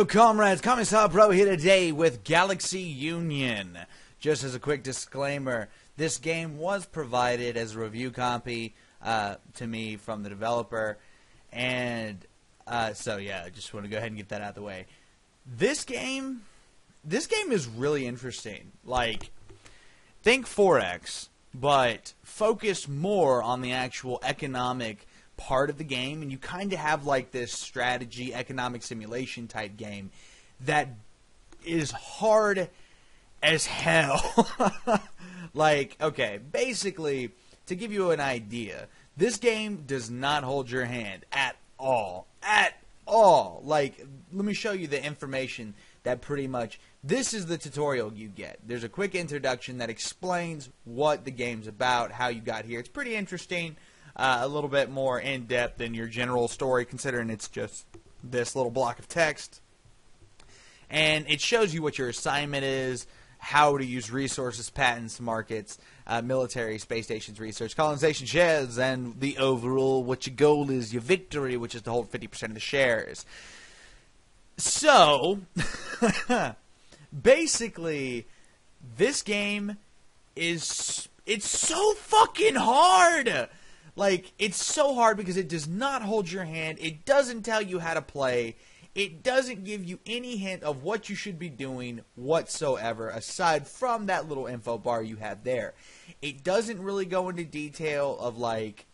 comrades, Commissar Bro here today with Galaxy Union. Just as a quick disclaimer, this game was provided as a review copy to me from the developer, and so yeah, I just want to go ahead and get that out of the way. This game is really interesting. Like, think 4X, but focus more on the actual economic part of the game, and you kind of have like this strategy economic simulation type game that is hard as hell. Like, okay, basically, to give you an idea, this game does not hold your hand at all. At all. Like, let me show you the information that pretty much, this is the tutorial you get. There's a quick introduction that explains what the game's about, how you got here. It's pretty interesting. A little bit more in-depth than your general story, considering it's just this little block of text. And it shows you what your assignment is, how to use resources, patents, markets, military, space stations, research, colonization shares, and the overall, what your goal is, your victory, which is to hold 50% of the shares. So, basically, this game is, it's so fucking hard! Like, it's so hard because it does not hold your hand. It doesn't tell you how to play. It doesn't give you any hint of what you should be doing whatsoever, aside from that little info bar you have there. It doesn't really go into detail of, like,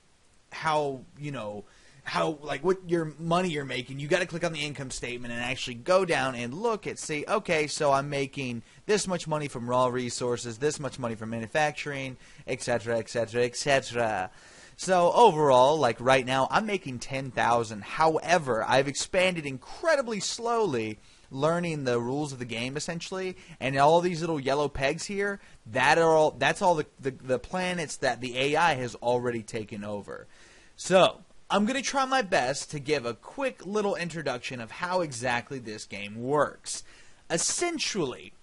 how, you know, how, like, what your money you're making. You got to click on the income statement and actually go down and look at, see, okay, so I'm making this much money from raw resources, this much money from manufacturing, etc., etc., etc. So overall, like right now, I'm making 10,000. However, I've expanded incredibly slowly, learning the rules of the game essentially, and all these little yellow pegs here, that's all the planets that the AI has already taken over. So I'm going to try my best to give a quick little introduction of how exactly this game works. Essentially,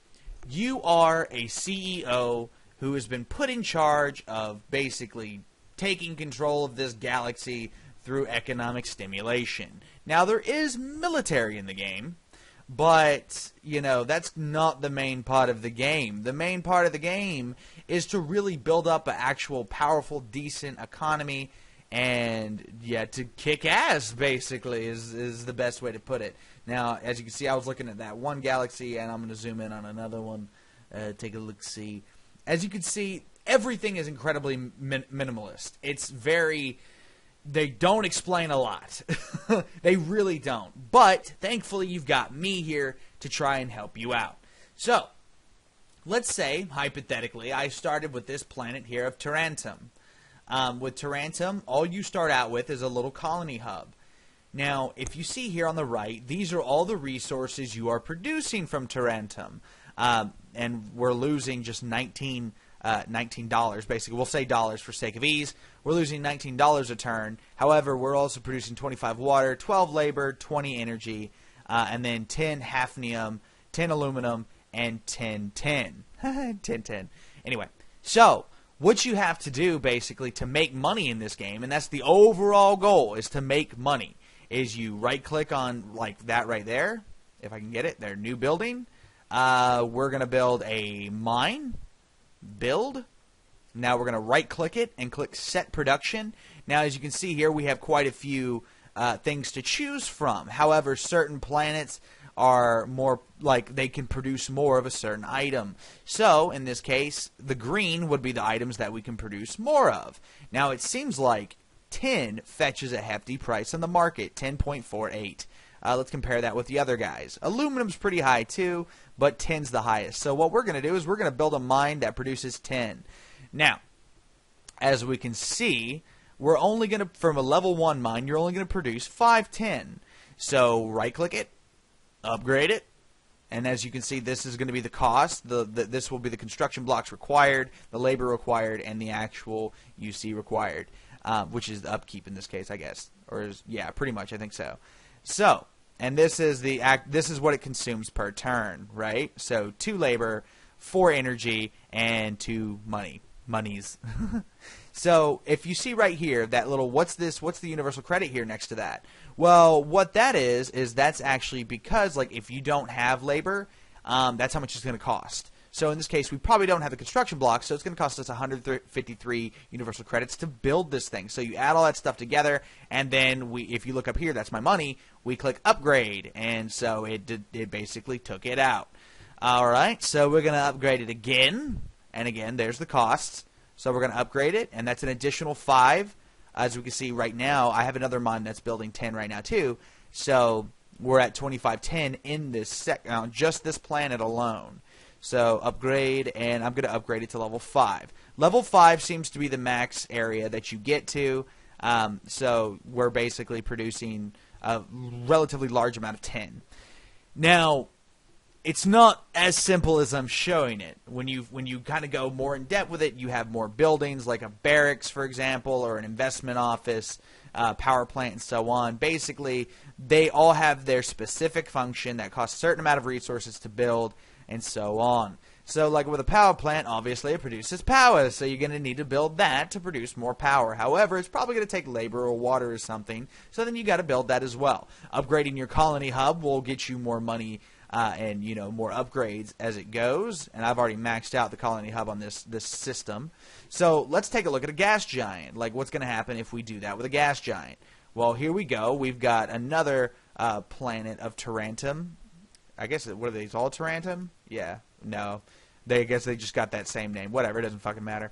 you are a CEO who has been put in charge of basically taking control of this galaxy through economic stimulation. Now, there is military in the game, but, you know, that's not the main part of the game. The main part of the game is to really build up an actual powerful, decent economy and, yeah, to kick ass, basically, is the best way to put it. Now, as you can see, I was looking at that one galaxy, and I'm going to zoom in on another one. Take a look-see. As you can see, everything is incredibly minimalist. It's very, they don't explain a lot. They really don't. But, thankfully, you've got me here to try and help you out. So, let's say, hypothetically, I started with this planet here of Tarantum. With Tarantum, all you start out with is a little colony hub. Now, if you see here on the right, these are all the resources you are producing from Tarantum. And we're losing just $19, basically. We'll say dollars for sake of ease. We're losing $19 a turn. However, we're also producing 25 water, 12 labor, 20 energy, and then 10 hafnium, 10 aluminum, and 10 tin. 10. Anyway, so what you have to do basically to make money in this game, and that's the overall goal, is to make money, is you right-click on like that right there, if I can get it, their new building. We're going to build a mine. Build. Now we're going to right-click it and click Set Production. Now, as you can see here, we have quite a few things to choose from. However, certain planets are more, like, they can produce more of a certain item. So, in this case, the green would be the items that we can produce more of. Now, it seems like tin fetches a hefty price on the market, 10.48. Let's compare that with the other guys. Aluminum's pretty high too, but tin's the highest. So what we're going to do is we're going to build a mine that produces tin. Now, as we can see, we're only going to, from a level 1 mine, you're only going to produce 5 tin. So right-click it, upgrade it, and as you can see, this is going to be the cost. This will be the construction blocks required, the labor required, and the actual UC required, which is the upkeep in this case, I guess. Or, yeah, pretty much, I think so. So, and this is what it consumes per turn, right? So 2 labor, 4 energy, and 2 money. monies. So if you see right here that little what's the universal credit here next to that? Well, what that is that's actually because like if you don't have labor, that's how much it's going to cost. So in this case, we probably don't have the construction blocks, so it's going to cost us 153 universal credits to build this thing. So you add all that stuff together, and then if you look up here, that's my money. We click upgrade, and so it basically took it out. All right, so we're going to upgrade it again, and again, there's the costs. So we're going to upgrade it, and that's an additional 5. As we can see right now, I have another mine that's building 10 right now too. So we're at 2510 in this just this planet alone. So upgrade, and I'm going to upgrade it to level 5. Level 5 seems to be the max area that you get to. So we're basically producing a relatively large amount of 10. Now, it's not as simple as I'm showing it. When you kind of go more in depth with it, you have more buildings, like a barracks, for example, or an investment office, power plant, and so on. Basically, they all have their specific function that costs a certain amount of resources to build, and so on. So like with a power plant, obviously it produces power, so you're going to need to build that to produce more power. However, it's probably going to take labor or water or something, so then you got to build that as well. Upgrading your colony hub will get you more money and more upgrades as it goes, and I've already maxed out the colony hub on this system. So let's take a look at a gas giant. Like what's going to happen if we do that with a gas giant? Well, here we go. We've got another planet of Tarantum. I guess, what are these, all Tarantum? Yeah, no. I guess they just got that same name. Whatever, it doesn't fucking matter.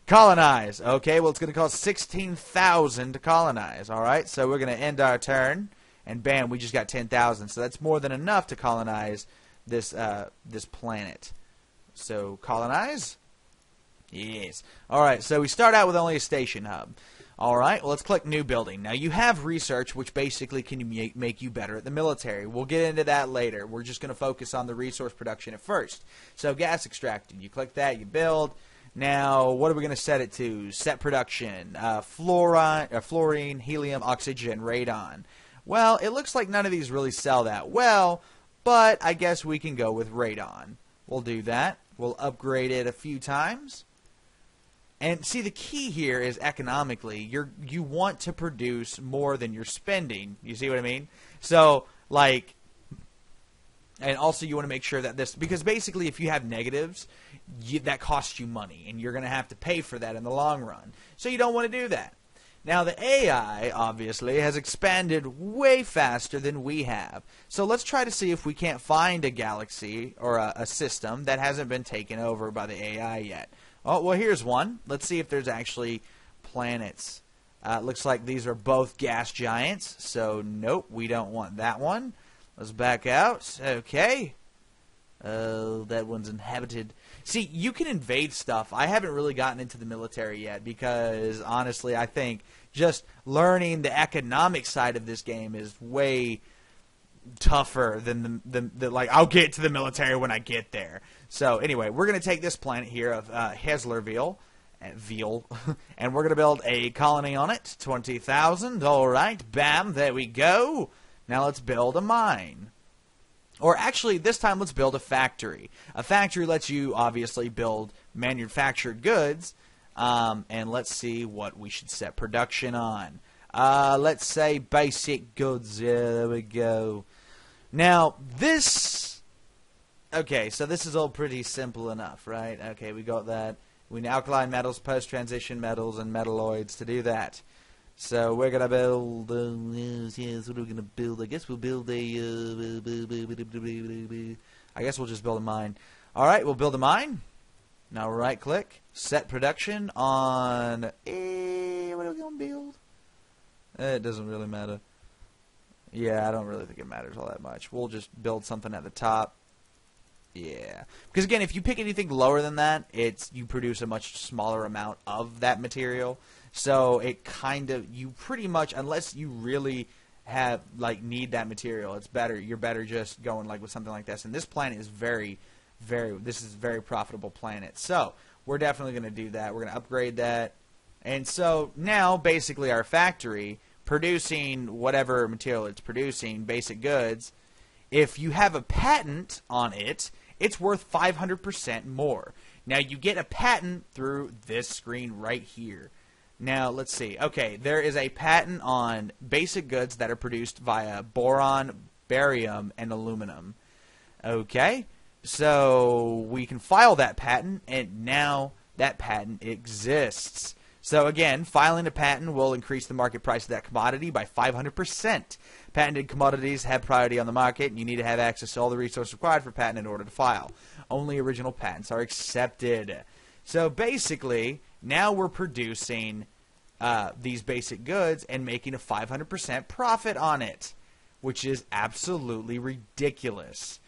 Colonize. Okay, well, it's going to cost 16,000 to colonize. All right, so we're going to end our turn, and bam, we just got 10,000. So that's more than enough to colonize this planet. So colonize. Yes. All right, so we start out with only a station hub. All right, well, let's click New Building. Now, you have research, which basically can make you better at the military. We'll get into that later. We're just going to focus on the resource production at first. So, gas extracting. You click that, you build. Now, what are we going to set it to? Set production. Fluorine, helium, oxygen, radon. Well, it looks like none of these really sell that well, but I guess we can go with radon. We'll do that. We'll upgrade it a few times. And see, the key here is economically, you want to produce more than you're spending. You see what I mean? So, like, and also you want to make sure that this, because basically if you have negatives, that costs you money, and you're going to have to pay for that in the long run. So you don't want to do that. Now, the AI, obviously, has expanded way faster than we have. So let's try to see if we can't find a galaxy or a system that hasn't been taken over by the AI yet. Oh, well, here's one. Let's see if there's actually planets. Looks like these are both gas giants, so nope, we don't want that one. Let's back out. Okay. Oh, that one's inhabited. See, you can invade stuff. I haven't really gotten into the military yet because, honestly, I think just learning the economic side of this game is way tougher than the like, I'll get to the military when I get there. So, anyway, we're going to take this planet here of Heslerville, and we're going to build a colony on it. 20,000. All right. Bam. There we go. Now let's build a mine. Or actually, this time let's build a factory. A factory lets you, obviously, build manufactured goods. And let's see what we should set production on. Let's say basic goods. Yeah, there we go. Now, this... Okay, so this is all pretty simple enough, right? Okay, we got that. We need alkaline metals, post-transition metals, and metalloids to do that. So we're going to build... yes, what are we going to build? I guess we'll build a... I guess we'll just build a mine. All right, we'll build a mine. Now right-click, set production on... what are we going to build? It doesn't really matter. Yeah, I don't really think it matters all that much. We'll just build something at the top. Yeah. Because, again, if you pick anything lower than that, you produce a much smaller amount of that material. So it kind of, you pretty much, unless you really have, like, need that material, it's better. You're better just going, like, with something like this. And this planet is this is a very profitable planet. So we're definitely going to do that. We're going to upgrade that. And so now, basically, our factory, producing whatever material it's producing, basic goods, if you have a patent on it, it's worth 500% more. Now, you get a patent through this screen right here. Now, let's see. Okay, there is a patent on basic goods that are produced via boron, barium, and aluminum. Okay, so we can file that patent, and now that patent exists. So again, filing a patent will increase the market price of that commodity by 500%. Patented commodities have priority on the market, and you need to have access to all the resources required for patent in order to file. Only original patents are accepted. So basically, now we're producing these basic goods and making a 500% profit on it, which is absolutely ridiculous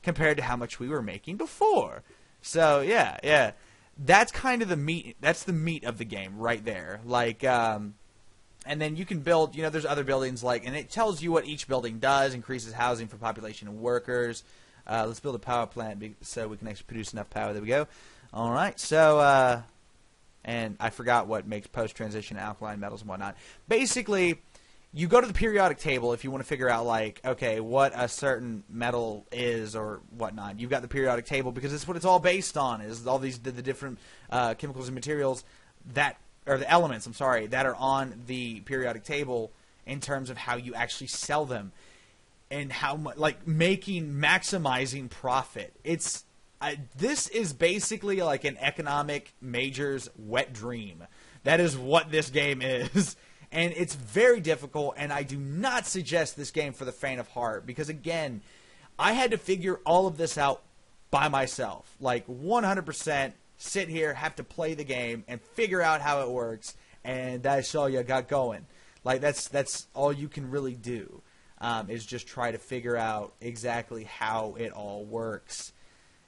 compared to how much we were making before. So yeah. That's kind of the meat. That's the meat of the game right there. Like, and then you can build. You know, there's other buildings and it tells you what each building does. Increases housing for population and workers. Let's build a power plant so we can actually produce enough power. There we go. All right. So, and I forgot what makes post-transition alkaline metals and whatnot. Basically, you go to the periodic table if you want to figure out, okay, what a certain metal is or whatnot. You've got the periodic table because it's what it's all based on, is all the different chemicals and materials or the elements, that are on the periodic table in terms of how you actually sell them and how much, maximizing profit. This is basically like an economic major's wet dream. That is what this game is. And it's very difficult, and I do not suggest this game for the faint of heart because, again, I had to figure all of this out by myself. 100% sit here, have to play the game, and figure out how it works, and that's all you got going. That's all you can really do, is just try to figure out exactly how it all works.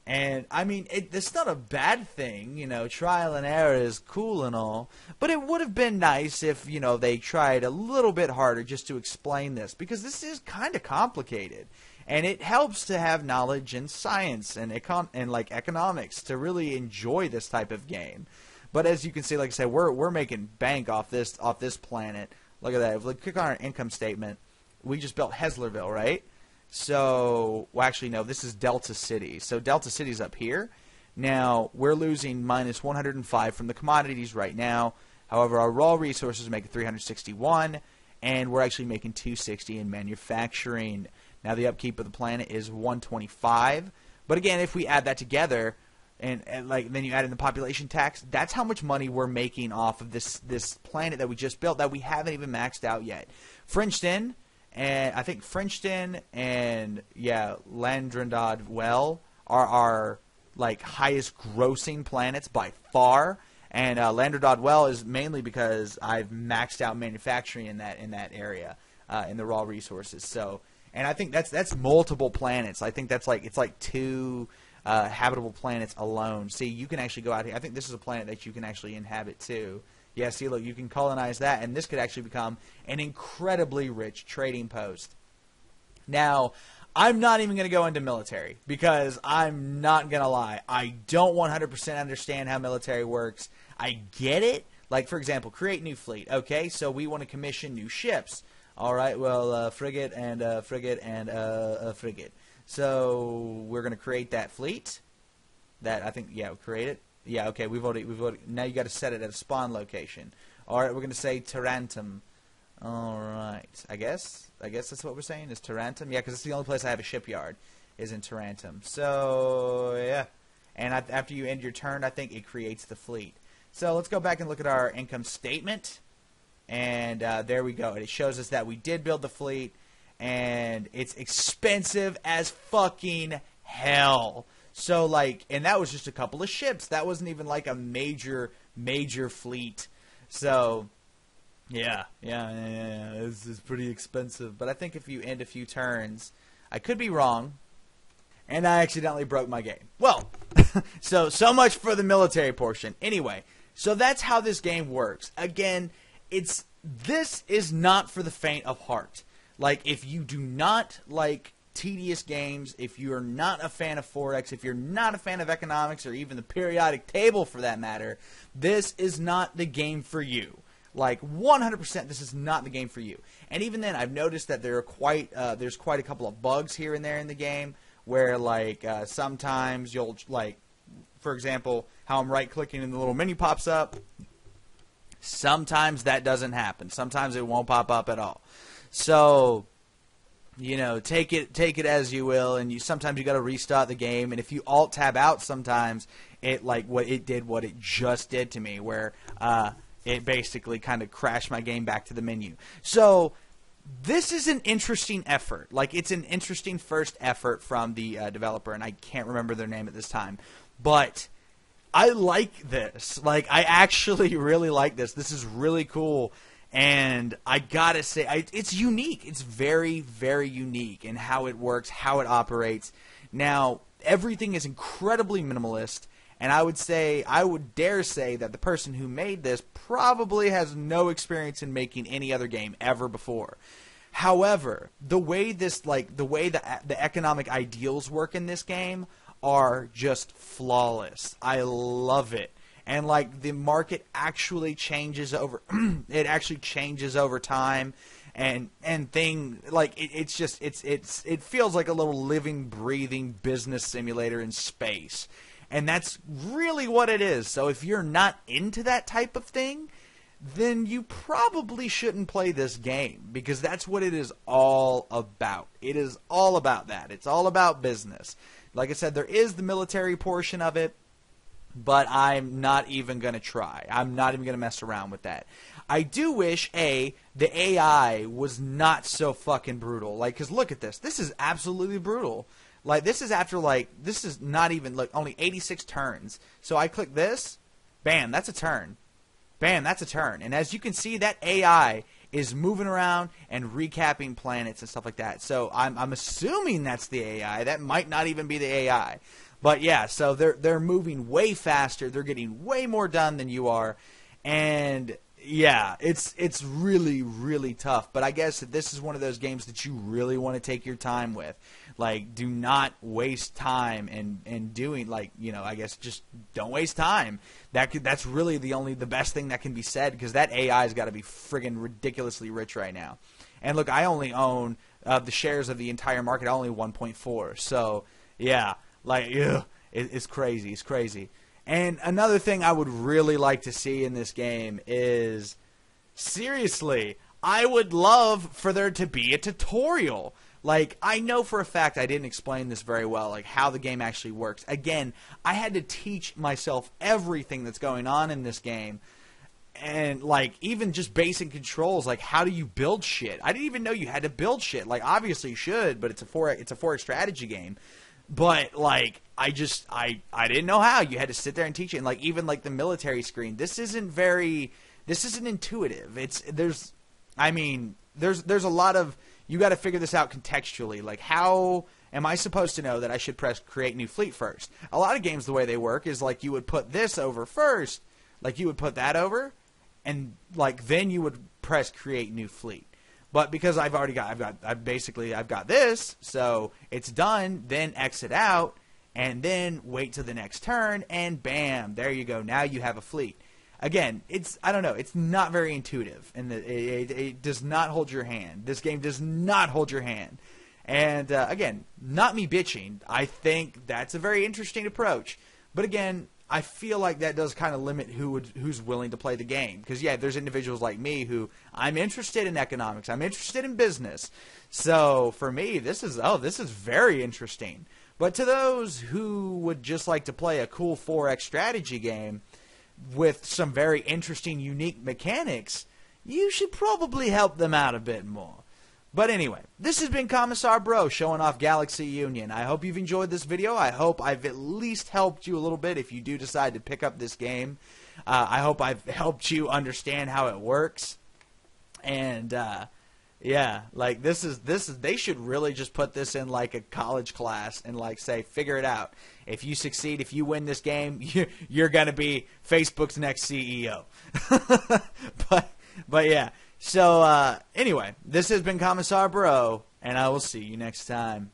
And, I mean, it's not a bad thing, trial and error is cool and all, but it would have been nice if, they tried a little bit harder just to explain this, because this is kind of complicated, and it helps to have knowledge in science and economics to really enjoy this type of game. But as you can see, like I said, we're making bank off this planet. Look at that. If we click on our income statement, we just built Heslerville, right? So, well, actually, no, this is Delta City. So Delta City's up here. Now, we're losing minus 105 from the commodities right now. However, our raw resources make it 361, and we're actually making 260 in manufacturing. Now, the upkeep of the planet is 125. But again, if we add that together, and then you add in the population tax, that's how much money we're making off of this planet that we just built that we haven't even maxed out yet. Frenchton. And I think Frenchton and Landrendod Well are our highest grossing planets by far. And Landrendod Well is mainly because I've maxed out manufacturing in that area in the raw resources. So, and I think that's multiple planets. I think that's it's 2 habitable planets alone. See, you can actually go out here. I think this is a planet that you can actually inhabit too. Yeah, see, look, you can colonize that, and this could actually become an incredibly rich trading post. Now, I'm not even going to go into military, because I'm not going to lie. I don't 100% understand how military works. I get it. For example, create new fleet. Okay, so we want to commission new ships. All right, well, frigate and frigate and frigate. So we're going to create that fleet. That, I think, create it. Yeah, okay, we've already. Now you got to set it at a spawn location. All right, we're going to say Tarantum. All right, I guess that's what we're saying is Tarantum. Yeah, because it's the only place I have a shipyard is in Tarantum. So yeah, and after you end your turn, I think it creates the fleet. So let's go back and look at our income statement, and there we go. And it shows us that we did build the fleet, and it's expensive as fucking hell. So, and that was just a couple of ships. That wasn't even, a major fleet. So, yeah. It's pretty expensive. But I think if you end a few turns, I could be wrong, and I accidentally broke my game. Well, so much for the military portion. Anyway, so that's how this game works. Again, this is not for the faint of heart. If you do not tedious games, if you're not a fan of Forex, if you're not a fan of economics or even the periodic table for that matter, this is not the game for you. 100% this is not the game for you. And even then, I've noticed that there's quite a couple of bugs here and there in the game where sometimes you'll for example, how I'm right-clicking and the little menu pops up. Sometimes that doesn't happen. Sometimes it won't pop up at all. So, you know, take it as you will, and sometimes you got to restart the game. And if you alt tab out, sometimes what it just did to me, where it basically kind of crashed my game back to the menu. So this is an interesting effort. Like, it's an interesting first effort from the developer, and I can't remember their name at this time, but I like this. Like, I actually really like this. This is really cool. And I gotta say, it's unique. It's very, very unique in how it works, how it operates. Now, everything is incredibly minimalist, and I would dare say that the person who made this probably has no experience in making any other game ever before. However, the way the economic ideals work in this game are just flawless. I love it. And like, the market actually changes over it actually changes over time, and it feels like a little living, breathing business simulator in space. And that's really what it is. So if you're not into that type of thing, then you probably shouldn't play this game, because that's what it is all about. It is all about that. It's all about business. Like I said, there is the military portion of it, but I'm not even going to try. I'm not even going to mess around with that. I do wish, the AI was not so fucking brutal. Like, because look at this. This is absolutely brutal. Like, this is after, this is not even, only 86 turns. So I click this, bam, that's a turn. Bam, that's a turn. And as you can see, that AI is moving around and recapping planets and stuff like that. So I'm assuming that's the AI. That might not even be the AI. But yeah, so they're moving way faster. They're getting way more done than you are. And yeah, it's really, really tough. But I guess that this is one of those games that you really want to take your time with. Like, do not waste time in doing, I guess just don't waste time. That's really the best thing that can be said, because that AI's got to be friggin' ridiculously rich right now. And look, I only own the shares of the entire market. I only 1.4. So yeah, it's crazy. It's crazy. And another thing I would really like to see in this game is, seriously, I would love for there to be a tutorial. Like, I know for a fact I didn't explain this very well, like how the game actually works. Again, I had to teach myself everything that's going on in this game. And, even just basic controls, like, how do you build shit? I didn't even know you had to build shit. Like, obviously you should, but it's a 4X strategy game. But, I didn't know how. You had to sit there and teach it. And, even, the military screen, this isn't intuitive. There's a lot of, you got to figure this out contextually. Like, how am I supposed to know that I should press create new fleet first? A lot of games, the way they work is, you would put this over first. You would put that over, and, then you would press create new fleet. But because I've got this, so it's done, then exit out, and then wait till the next turn, and bam, there you go. Now you have a fleet. Again, I don't know, it's not very intuitive, and it does not hold your hand. This game does not hold your hand. And, again, not me bitching. I think that's a very interesting approach. But again, I feel like that does kind of limit who's willing to play the game. Because, yeah, there's individuals like me who, I'm interested in economics. I'm interested in business. So, for me, this is very interesting. But to those who would just like to play a cool 4X strategy game with some very interesting, unique mechanics, you should probably help them out a bit more. But anyway, this has been Commissar Bro showing off Galaxy Union. I hope you've enjoyed this video. I hope I've at least helped you a little bit if you do decide to pick up this game. I hope I've helped you understand how it works. And yeah, they should really just put this in a college class and say, figure it out. If you succeed, if you win this game, you're gonna be Facebook's next CEO. but yeah. So, anyway, this has been Commissar Bro, and I will see you next time.